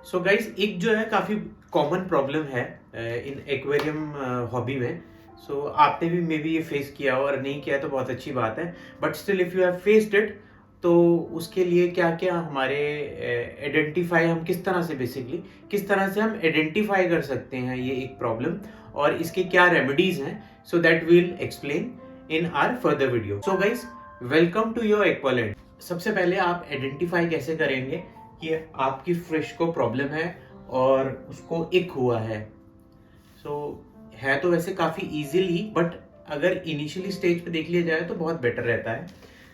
So guys एक जो है काफ़ी कॉमन प्रॉब्लम है इन एक्वेरियम हॉबी में। सो आपने भी मे बी ये फेस किया हो, और नहीं किया तो बहुत अच्छी बात है। But still if you have faced it, तो उसके लिए क्या क्या हमारे आइडेंटिफाई हम किस तरह से बेसिकली किस तरह से हम आइडेंटिफाई कर सकते हैं ये एक प्रॉब्लम, और इसके क्या रेमेडीज हैं, so that will explain in our further video. So guys, welcome to your Aqualand. सबसे पहले आप आइडेंटिफाई कैसे करेंगे कि आपकी फिश को प्रॉब्लम है और उसको इक हुआ है। सो है तो वैसे काफ़ी इजीली, बट अगर इनिशियली स्टेज पे देख लिया जाए तो बहुत बेटर रहता है।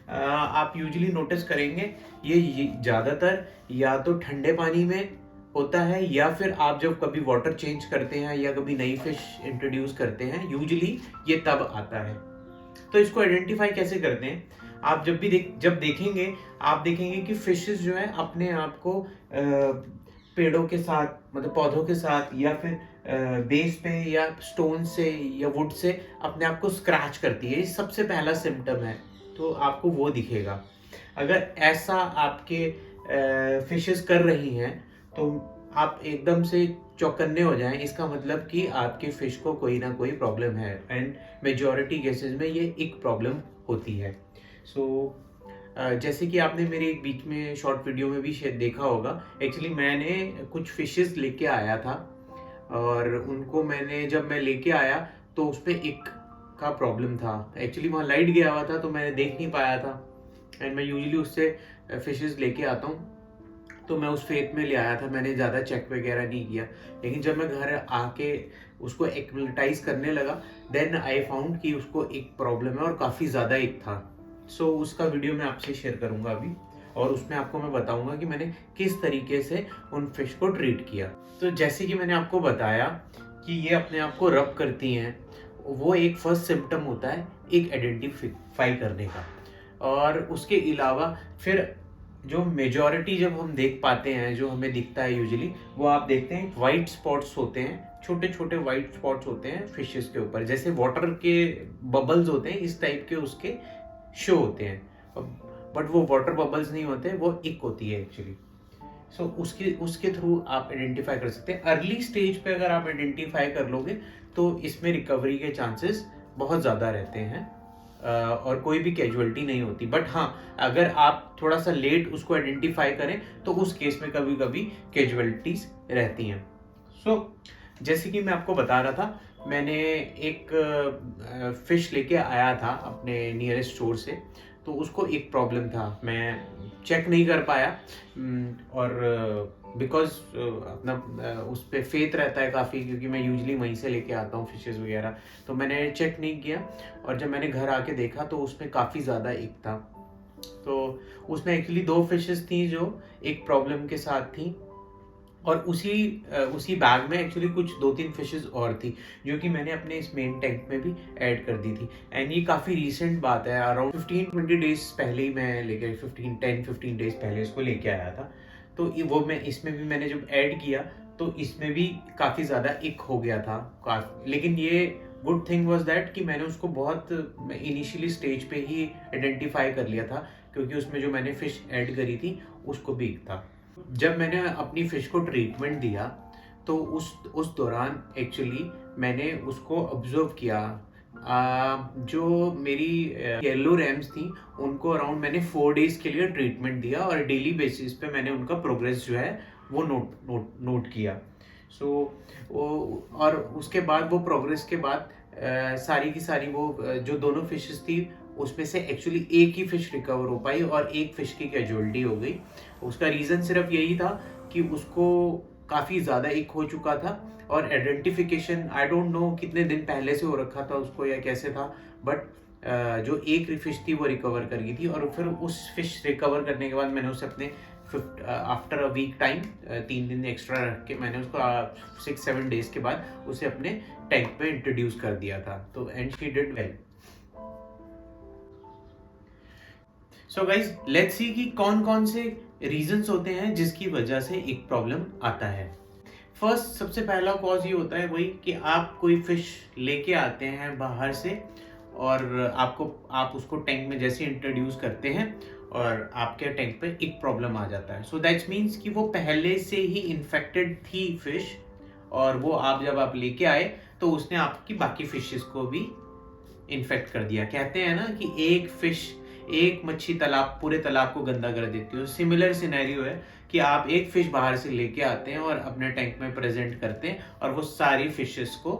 आप यूजुअली नोटिस करेंगे ये ज़्यादातर या तो ठंडे पानी में होता है, या फिर आप जब कभी वाटर चेंज करते हैं या कभी नई फिश इंट्रोड्यूस करते हैं, यूजुअली ये तब आता है। तो इसको आइडेंटिफाई कैसे करते हैं? आप जब देखेंगे, आप देखेंगे कि फिशेस जो है अपने आप को पेड़ों के साथ, मतलब पौधों के साथ, या फिर बेस पे या स्टोन से या वुड से अपने आप को स्क्रैच करती है। ये सबसे पहला सिम्टम है, तो आपको वो दिखेगा। अगर ऐसा आपके फिशेस कर रही हैं, तो आप एकदम से चौकन्ने हो जाएं। इसका मतलब कि आपके फिश को कोई ना कोई प्रॉब्लम है, एंड मेजॉरिटी केसेस में ये एक प्रॉब्लम होती है। सो जैसे कि आपने मेरे एक बीच में शॉर्ट वीडियो में भी शायद देखा होगा, एक्चुअली मैंने कुछ फिशेस लेके आया था, और उनको जब मैं लेके आया तो उस पर एक का प्रॉब्लम था। एक्चुअली वहाँ लाइट गया हुआ था तो मैंने देख नहीं पाया था, एंड मैं यूजुअली उससे फिशेस लेके आता हूँ, तो मैं उस फेथ में ले आया था। मैंने ज़्यादा चेक वगैरह नहीं किया, लेकिन जब मैं घर आके उसको एक्लिमेटाइज करने लगा, देन आई फाउंड कि उसको एक प्रॉब्लम है और काफ़ी ज़्यादा एक था। सो उसका वीडियो मैं आपसे शेयर करूँगा अभी, और उसमें आपको मैं बताऊँगा कि मैंने किस तरीके से उन फिश को ट्रीट किया। तो जैसे कि मैंने आपको बताया कि ये अपने आप को रब करती हैं, वो एक फर्स्ट सिम्टम होता है एक आइडेंटिफाई करने का। और उसके अलावा फिर जो मेजॉरिटी जब हम देख पाते हैं, जो हमें दिखता है यूजुअली, वो आप देखते हैं वाइट स्पॉट्स होते हैं, छोटे छोटे वाइट स्पॉट्स होते हैं फिशेस के ऊपर, जैसे वाटर के बबल्स होते हैं, इस टाइप के उसके शो होते हैं। बट वो वाटर बबल्स नहीं होते, वो इक होती है एक्चुअली। सो उसके थ्रू आप आइडेंटिफाई कर सकते हैं। अर्ली स्टेज पे अगर आप आइडेंटिफाई कर लोगे तो इसमें रिकवरी के चांसेस बहुत ज़्यादा रहते हैं, और कोई भी कैजुअलिटी नहीं होती। बट हाँ, अगर आप थोड़ा सा लेट उसको आइडेंटिफाई करें तो उस केस में कभी कभी कैजुअलिटीज रहती हैं। सो जैसे कि मैं आपको बता रहा था, मैंने एक फिश लेके आया था अपने नियरेस्ट स्टोर से, तो उसको एक प्रॉब्लम था, मैं चेक नहीं कर पाया, और बिकॉज अपना उस पर फेथ रहता है काफ़ी, क्योंकि मैं यूजली वहीं से लेके आता हूँ फिशेस वगैरह, तो मैंने चेक नहीं किया। और जब मैंने घर आके देखा तो उसमें काफ़ी ज़्यादा एक था। तो उसमें एक्चुअली दो फिशेस थी जो एक प्रॉब्लम के साथ थी, और उसी बैग में एक्चुअली कुछ 2-3 फिशेस और थी, जो कि मैंने अपने इस मेन टैंक में भी ऐड कर दी थी। एंड ये काफ़ी रीसेंट बात है, अराउंड 15-20 डेज पहले ही मैं लेके 10-15 डेज पहले इसको लेके आया था। तो वो मैं इसमें भी मैंने जब ऐड किया तो इसमें भी काफ़ी ज़्यादा इक हो गया था। लेकिन ये गुड थिंग वॉज दैट कि मैंने उसको बहुत इनिशियली स्टेज पे ही आइडेंटिफाई कर लिया था, क्योंकि उसमें जो मैंने फिश ऐड करी थी उसको भी इक था। जब मैंने अपनी फिश को ट्रीटमेंट दिया तो उस दौरान एक्चुअली मैंने उसको ऑब्जर्व किया। जो मेरी येलो रैम्स थी उनको अराउंड मैंने 4 डेज के लिए ट्रीटमेंट दिया, और डेली बेसिस पे मैंने उनका प्रोग्रेस जो है वो नोट किया। सो और उसके बाद वो प्रोग्रेस के बाद सारी की सारी वो जो दोनों फिशेस थी उसमें से एक्चुअली एक ही फिश रिकवर हो पाई और एक फिश की कैजुअलिटी हो गई। उसका रीज़न सिर्फ यही था कि उसको काफ़ी ज़्यादा एक हो चुका था, और आइडेंटिफिकेशन आई डोंट नो कितने दिन पहले से हो रखा था उसको या कैसे था, बट जो एक फिश थी वो रिकवर कर गई थी। और फिर उस फिश रिकवर करने के बाद मैंने उसे अपने आफ्टर अ वीक टाइम 3 दिन एक्स्ट्रा रख के मैंने उसको 6-7 डेज के बाद उसे अपने टैंक पे इंट्रोड्यूस कर दिया था। तो and she did well. So guys, let's see कि कौन कौन से रीजंस होते हैं जिसकी वजह से एक प्रॉब्लम आता है। फर्स्ट, सबसे पहला कॉज ये होता है वही कि आप कोई फिश लेके आते हैं बाहर से, और आप उसको टैंक में जैसे इंट्रोड्यूस करते हैं और आपके टैंक पे एक प्रॉब्लम आ जाता है। सो दैट्स मीन्स कि वो पहले से ही इन्फेक्टेड थी फिश, और वो जब आप लेके आए तो उसने आपकी बाकी फिशेस को भी इन्फेक्ट कर दिया। कहते हैं ना कि एक मच्छी पूरे तालाब को गंदा कर देती है। सिमिलर सिनेरियो है कि आप एक फिश बाहर से लेके आते हैं और अपने टैंक में प्रेजेंट करते हैं और वो सारी फिशेस को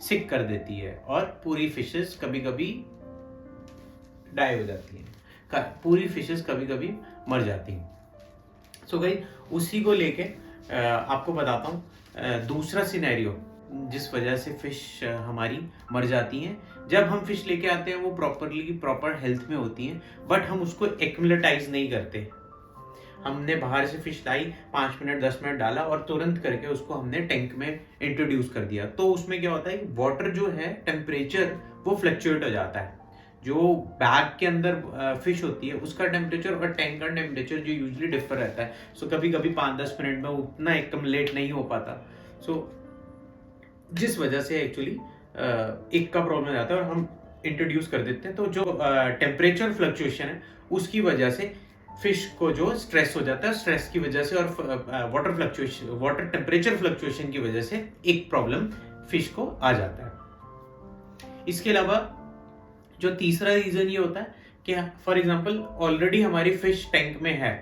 सिक कर देती है, और पूरी फिशेस कभी कभी डाई हो जाती हैं, पूरी फिशेस कभी कभी मर जाती हैं। सो गाइस, उसी को लेके आपको बताता हूँ दूसरा सिनेरियो जिस वजह से फिश हमारी मर जाती हैं। जब हम फिश लेके आते हैं वो प्रॉपर हेल्थ में होती हैं, बट हम उसको एक्युमुलेटाइज नहीं करते। हमने बाहर से फिश लाई, 5 मिनट 10 मिनट डाला और तुरंत करके उसको हमने टैंक में इंट्रोड्यूस कर दिया। तो उसमें क्या होता है, वाटर जो है टेम्परेचर वो फ्लक्चुएट हो जाता है। जो बैग के अंदर फिश होती है उसका टेम्परेचर और टैंक का टेम्परेचर जो यूजुअली डिफर रहता है। सो कभी कभी 5-10 मिनट में उतना एक्युमुलेट नहीं हो पाता। सो जिस वजह से एक्चुअली एक का प्रॉब्लम आता है और हम इंट्रोड्यूस कर देते हैं। तो जो टेम्परेचर फ्लक्चुएशन है उसकी वजह से फिश को जो स्ट्रेस हो जाता है, स्ट्रेस की वजह से और वाटर टेम्परेचर फ्लक्चुएशन की वजह से एक प्रॉब्लम फिश को आ जाता है। इसके अलावा जो तीसरा रीजन ये होता है कि फॉर एग्जांपल ऑलरेडी हमारी फिश टैंक में है,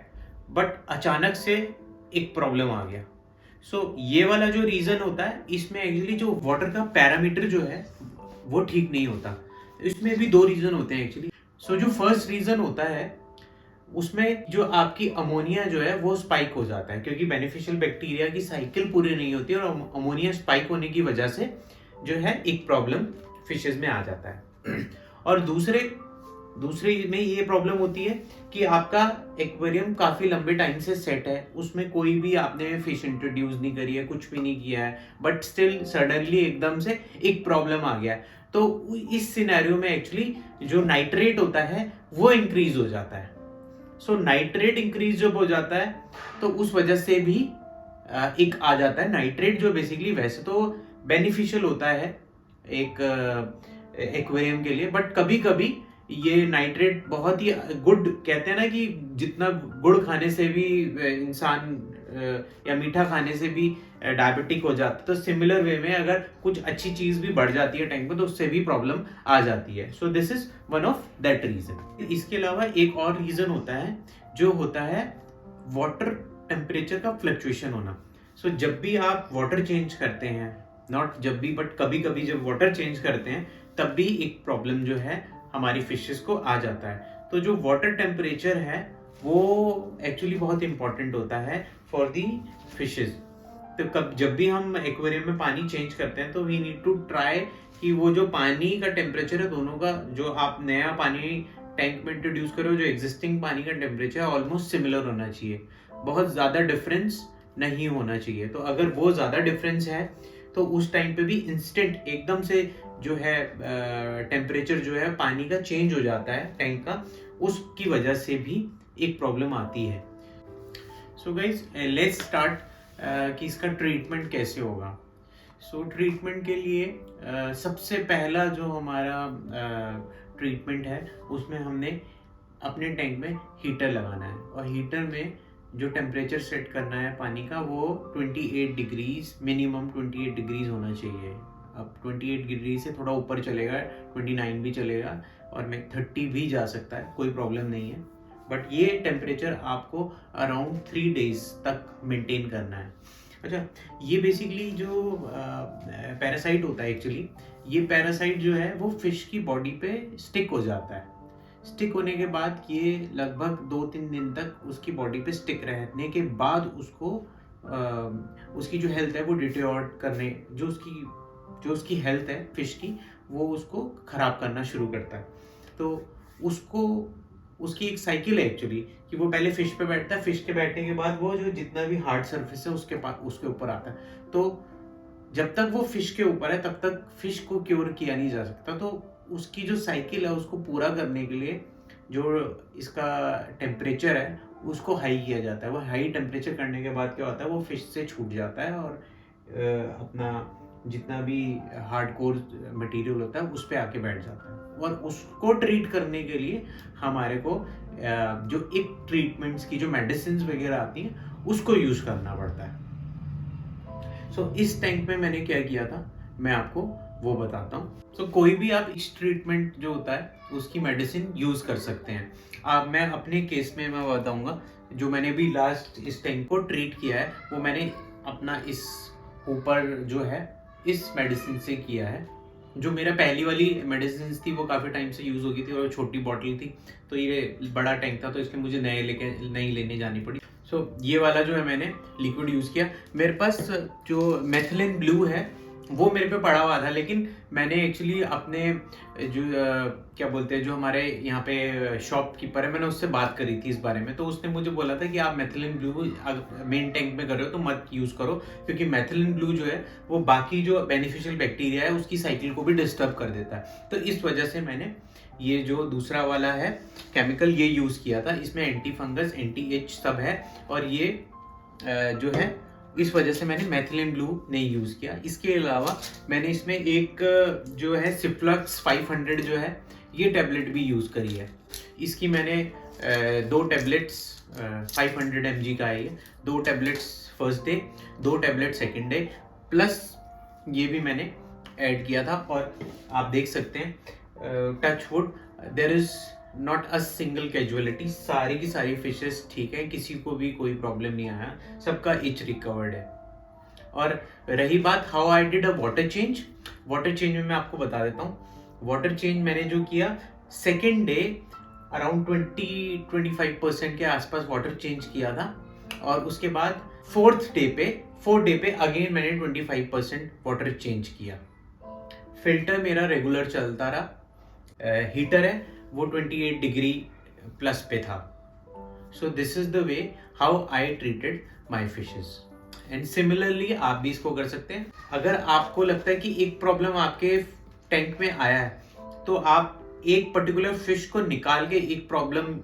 बट अचानक से एक प्रॉब्लम आ गया। सो ये वाला जो रीजन होता है, इसमें एक्चुअली जो वाटर का पैरामीटर जो है वो ठीक नहीं होता। इसमें भी 2 रीजन होते हैं एक्चुअली। सो जो फर्स्ट रीजन होता है उसमें जो आपकी अमोनिया जो है वो स्पाइक हो जाता है, क्योंकि बेनिफिशियल बैक्टीरिया की साइकिल पूरी नहीं होती और अमोनिया स्पाइक होने की वजह से जो है एक प्रॉब्लम फिशेस में आ जाता है। और दूसरे में ये प्रॉब्लम होती है कि आपका एक्वेरियम काफी लंबे टाइम से सेट है, उसमें कोई भी आपने फिश इंट्रोड्यूस नहीं करी है, कुछ भी नहीं किया है, बट स्टिल सडनली एकदम से एक प्रॉब्लम आ गया। तो इस सिनेरियो में एक्चुअली जो नाइट्रेट होता है वो इंक्रीज हो जाता है। सो नाइट्रेट इंक्रीज जब हो जाता है तो उस वजह से भी एक आ जाता है। नाइट्रेट जो बेसिकली वैसे तो बेनिफिशियल होता है एक एक्वेरियम के लिए, बट कभी कभी ये नाइट्रेट बहुत ही गुड, कहते हैं ना कि जितना गुड़ खाने से भी इंसान या मीठा खाने से भी डायबिटिक हो जाता है, तो सिमिलर वे में अगर कुछ अच्छी चीज भी बढ़ जाती है टैंक में तो उससे भी प्रॉब्लम आ जाती है। So this is one of that reason. इसके अलावा एक और रीजन होता है जो होता है वाटर टेम्परेचर का फ्लक्चुएशन होना। सो जब भी आप वाटर चेंज करते हैं, नॉट जब भी बट कभी कभी जब वाटर चेंज करते हैं तब भी एक प्रॉब्लम जो है हमारी फिशेस को आ जाता है। तो जो वाटर टेम्परेचर है वो एक्चुअली बहुत इंपॉर्टेंट होता है फॉर दी फिशेस। तो जब भी हम एक्वेरियम में पानी चेंज करते हैं तो वी नीड टू ट्राई कि वो जो पानी का टेम्परेचर है दोनों का, जो आप नया पानी टैंक में इंट्रोड्यूस करो, जो एग्जिस्टिंग पानी का टेम्परेचर है ऑलमोस्ट सिमिलर होना चाहिए, बहुत ज़्यादा डिफरेंस नहीं होना चाहिए। तो अगर वो ज़्यादा डिफरेंस है तो उस टाइम पे भी इंस्टेंट एकदम से जो है टेम्परेचर जो है पानी का चेंज हो जाता है टैंक का, उसकी वजह से भी एक प्रॉब्लम आती है। सो गाइज लेट्स स्टार्ट कि इसका ट्रीटमेंट कैसे होगा। सो ट्रीटमेंट के लिए सबसे पहला जो हमारा ट्रीटमेंट है उसमें हमने अपने टैंक में हीटर लगाना है, और हीटर में जो टेम्परेचर सेट करना है पानी का वो 28 डिग्रीज, मिनिमम 28 डिग्रीज होना चाहिए। अब 28 डिग्री से थोड़ा ऊपर चलेगा, 29 भी चलेगा और मैं 30 भी जा सकता है, कोई प्रॉब्लम नहीं है। बट ये टेम्परेचर आपको अराउंड 3 डेज तक मेंटेन करना है। अच्छा, ये बेसिकली जो पैरासाइट होता है एक्चुअली, ये पैरासाइट जो है वो फिश की बॉडी पे स्टिक हो जाता है। स्टिक होने के बाद ये लगभग 2-3 दिन तक उसकी बॉडी पे स्टिक रहने के बाद उसको उसकी जो हेल्थ है वो डिटेरियोरेट करने, जो उसकी हेल्थ है फिश की वो उसको खराब करना शुरू करता है। तो उसकी एक साइकिल है एक्चुअली कि वो पहले फिश पे बैठता है, फिश के बैठने के बाद वो जो जितना भी हार्ड सरफेस है उसके ऊपर आता है। तो जब तक वो फिश के ऊपर है तब तक फिश को क्योर किया नहीं जा सकता। तो उसकी जो साइकिल है उसको पूरा करने के लिए जो इसका टेम्परेचर है उसको हाई किया जाता है। वो हाई टेम्परेचर करने के बाद क्या होता है, वो फिश से छूट जाता है और अपना जितना भी हार्डकोर मटेरियल होता है उस पर आके बैठ जाता है। और उसको ट्रीट करने के लिए हमारे को जो एक ट्रीटमेंट्स की जो मेडिसिन वगैरह आती हैं उसको यूज करना पड़ता है। सो इस टैंक में मैंने क्या किया था मैं आपको वो बताता हूँ। सो कोई भी आप इस ट्रीटमेंट जो होता है उसकी मेडिसिन यूज कर सकते हैं। मैं अपने केस में मैं बताऊंगा, जो मैंने भी लास्ट इस टैंक को ट्रीट किया है वो मैंने अपना इस ऊपर जो है इस मेडिसिन से किया है। जो मेरा पहली वाली मेडिसिन थी वो काफ़ी टाइम से यूज़ हो गई थी और छोटी बॉटल थी, तो ये बड़ा टैंक था तो इसलिए मुझे नई लेने जानी पड़ी। सो ये वाला जो है मैंने लिक्विड यूज़ किया। मेरे पास जो मेथिलिन ब्लू है वो मेरे पे पड़ा हुआ था, लेकिन मैंने एक्चुअली अपने जो क्या बोलते हैं जो हमारे यहाँ पे शॉपकीपर है, मैंने उससे बात करी थी इस बारे में, तो उसने मुझे बोला था कि आप मेथिलिन ब्लू मेन टैंक में कर रहे हो तो मत यूज़ करो, क्योंकि मेथिलिन ब्लू जो है वो बाकी जो बेनिफिशियल बैक्टीरिया है उसकी साइकिल को भी डिस्टर्ब कर देता है। तो इस वजह से मैंने ये जो दूसरा वाला है केमिकल ये यूज़ किया था। इसमें एंटी फंगस एंटी एच सब है, और ये जो है इस वजह से मैंने मेथिलिन ब्लू नहीं यूज़ किया। इसके अलावा मैंने इसमें एक जो है सिफ्लक्स 500 जो है ये टैबलेट भी यूज़ करी है। इसकी मैंने 2 टैबलेट्स 500 mg का है ये, 2 tablets first day, 2 tablet second day, plus ये भी मैंने ऐड किया था। और आप देख सकते हैं touch wood there is not a single casualty, सारी की सारी फिशेस ठीक है, किसी को भी कोई प्रॉब्लम नहीं आया, सबका इच रिकवर्ड है। और रही बात how I did a water change, water change में मैं आपको बता देता हूँ। वाटर चेंज मैंने जो किया सेकेंड डे अराउंड 20-25% के आसपास वाटर चेंज किया था, और उसके बाद फोर्थ डे पे अगेन मैंने 25% वाटर चेंज किया। फिल्टर मेरा रेगुलर चलता रहा, हीटर है वो 28 डिग्री प्लस पे था। सो this is the way how I treated my fishes, and similarly आप भी इसको कर सकते हैं। अगर आपको लगता है कि एक प्रॉब्लम आपके टैंक में आया है तो आप एक पर्टिकुलर फिश को निकाल के एक प्रॉब्लम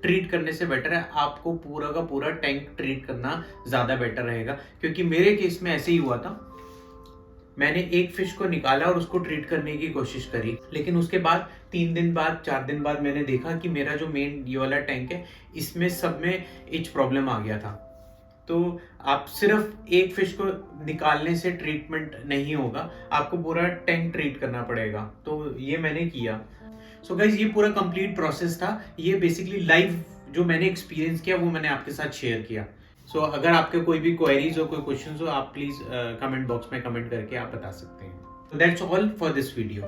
ट्रीट करने से बेटर है आपको पूरा का पूरा टैंक ट्रीट करना ज़्यादा बेटर रहेगा। क्योंकि मेरे केस में ऐसे ही हुआ था, मैंने एक फिश को निकाला और उसको ट्रीट करने की कोशिश करी, लेकिन उसके बाद 3 दिन बाद 4 दिन बाद मैंने देखा कि मेरा जो मेन ये वाला टैंक है इसमें सब में इच प्रॉब्लम आ गया था। तो आप सिर्फ एक फिश को निकालने से ट्रीटमेंट नहीं होगा, आपको पूरा टैंक ट्रीट करना पड़ेगा। तो ये मैंने किया। सो गाइज ये पूरा कंप्लीट प्रोसेस था, ये बेसिकली लाइव जो मैंने एक्सपीरियंस किया वो मैंने आपके साथ शेयर किया। सो अगर आपके कोई भी क्वेरीज हो, कोई क्वेश्चंस हो, आप प्लीज कमेंट बॉक्स में कमेंट करके आप बता सकते हैं। That's all for this video.